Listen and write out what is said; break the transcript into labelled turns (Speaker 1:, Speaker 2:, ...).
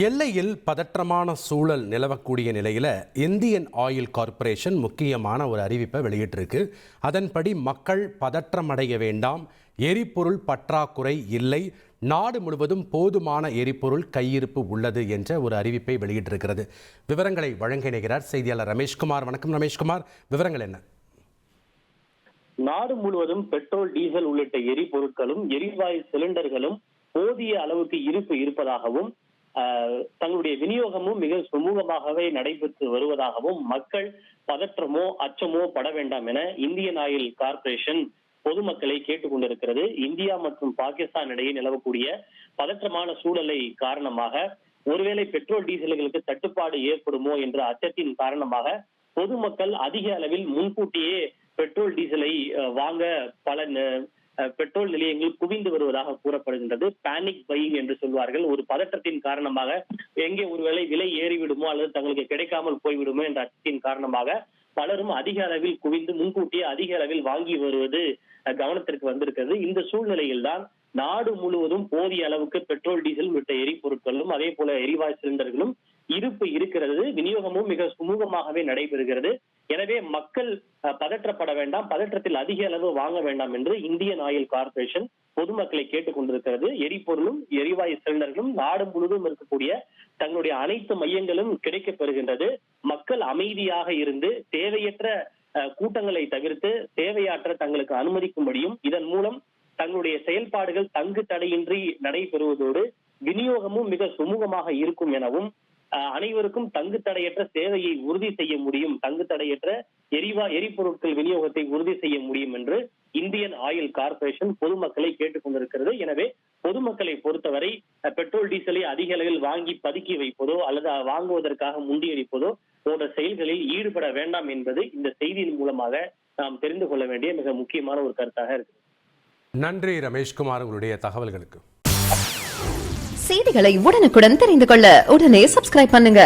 Speaker 1: எல்லையில் பதற்றமான சூழல் நிலவக்கூடிய நிலையில் இந்தியன் ஆயில் கார்ப்பரேஷன் முக்கியமான ஒரு அறிவிப்பை வெளியிட்டிருக்கு. அதன்படி மக்கள் பதற்றமடைய வேண்டாம், எரிபொருள் பற்றாக்குறை இல்லை, நாடு முழுவதும் போதுமான எரிபொருள் கையிருப்பு உள்ளது என்ற ஒரு அறிவிப்பை வெளியிட்டிருக்கிறது. விவரங்களை வழங்க இணைகிறார் செய்தியாளர் ரமேஷ்குமார். வணக்கம் ரமேஷ்குமார், விவரங்கள் என்ன?
Speaker 2: நாடு முழுவதும் பெட்ரோல், டீசல் உள்ளிட்ட எரிபொருட்களும் எரிவாயு சிலிண்டர்களும் போதிய அளவுக்கு இருப்பு இருப்பதாகவும் தங்களுடைய விநியோகமும் மிக சுமூகமாகவே நடைபெற்று வருவதாகவும் மக்கள் பதற்றமோ அச்சமோ பட வேண்டாம் என இந்தியன் ஆயில் கார்ப்பரேஷன் பொதுமக்களை கேட்டுக்கொண்டிருக்கிறது. இந்தியா மற்றும் பாகிஸ்தான் இடையே நிலவக்கூடிய பதற்றமான சூழலை காரணமாக ஒருவேளை பெட்ரோல் டீசல்களுக்கு தட்டுப்பாடு ஏற்படுமோ என்ற அச்சத்தின் காரணமாக பொதுமக்கள் அதிக அளவில் முன்கூட்டியே பெட்ரோல் டீசலை வாங்க பல பெட்ரோல் நிலையங்கள் குவிந்து வருவதாக கூறப்படுகின்றது. பேனிக் பையிங் என்று சொல்வார்கள். ஒரு பதற்றத்தின் காரணமாக எங்கே ஒருவேளை விலை ஏறிவிடுமோ அல்லது தங்களுக்கு கிடைக்காமல் போய்விடுமோ என்ற அச்சத்தின் காரணமாக பலரும் அதிக அளவில் குவிந்து முன்கூட்டியே அதிக அளவில் வாங்கி வருவது கவனத்திற்கு வந்திருக்கிறது. இந்த சூழ்நிலையில் தான் நாடு முழுவதும் போதிய அளவுக்கு பெட்ரோல், டீசல் உள்ளிட்ட எரிபொருட்களும் அதே போல எரிவாயு சிலிண்டர்களும் இருப்பு இருக்கிறது. விநியோகமும் மிக சுமூகமாகவே நடைபெறுகிறது. எனவே மக்கள் பதற்றப்பட வேண்டாம், பதற்றத்தில் அதிக அளவு வாங்க வேண்டாம் என்று இந்தியன் ஆயில் கார்ப்பரேஷன் பொதுமக்களை கேட்டுக் கொண்டிருக்கிறது. எரிபொருளும் எரிவாயு சிலிண்டர்களும் நாடு முழுவதும் இருக்கக்கூடிய தங்களுடைய அனைத்து மையங்களும் கிடைக்கப் பெறுகின்றது. மக்கள் அமைதியாக இருந்து தேவையற்ற கூட்டங்களை தவிர்த்து தேவையற்ற தங்களுக்கு அனுமதிக்கும்படியும் இதன் மூலம் தங்களுடைய செயல்பாடுகள் தங்கு தடையின்றி நடைபெறுவதோடு விநியோகமும் மிக சுமூகமாக இருக்கும் எனவும் அனைவருக்கும் தங்கு தடையற்ற சேவையை உறுதி செய்ய முடியும், தங்கு தடையற்ற எரிபொருட்கள் விநியோகத்தை உறுதி செய்ய முடியும் என்று இந்தியன் ஆயில் கார்ப்பரேஷன் பொதுமக்களை கேட்டுக் கொண்டிருக்கிறது. எனவே பொதுமக்களை பொறுத்தவரை பெட்ரோல், டீசலை அதிக அளவில் வாங்கி பதுக்கி வைப்பதோ அல்லது வாங்குவதற்காக முண்டியடிப்பதோ போன்ற செயல்களில் ஈடுபட வேண்டாம் என்பது இந்த செய்தியின் மூலமாக நாம் தெரிந்து கொள்ள வேண்டிய மிக முக்கியமான ஒரு கருத்தாக இருக்கு.
Speaker 1: நன்றி ரமேஷ்குமார், உங்களுடைய தகவல்களுக்கு.
Speaker 3: செய்திகளை உடனுக்குடன் தெரிந்து கொள்ள உடனே சப்ஸ்கிரைப் பண்ணுங்க.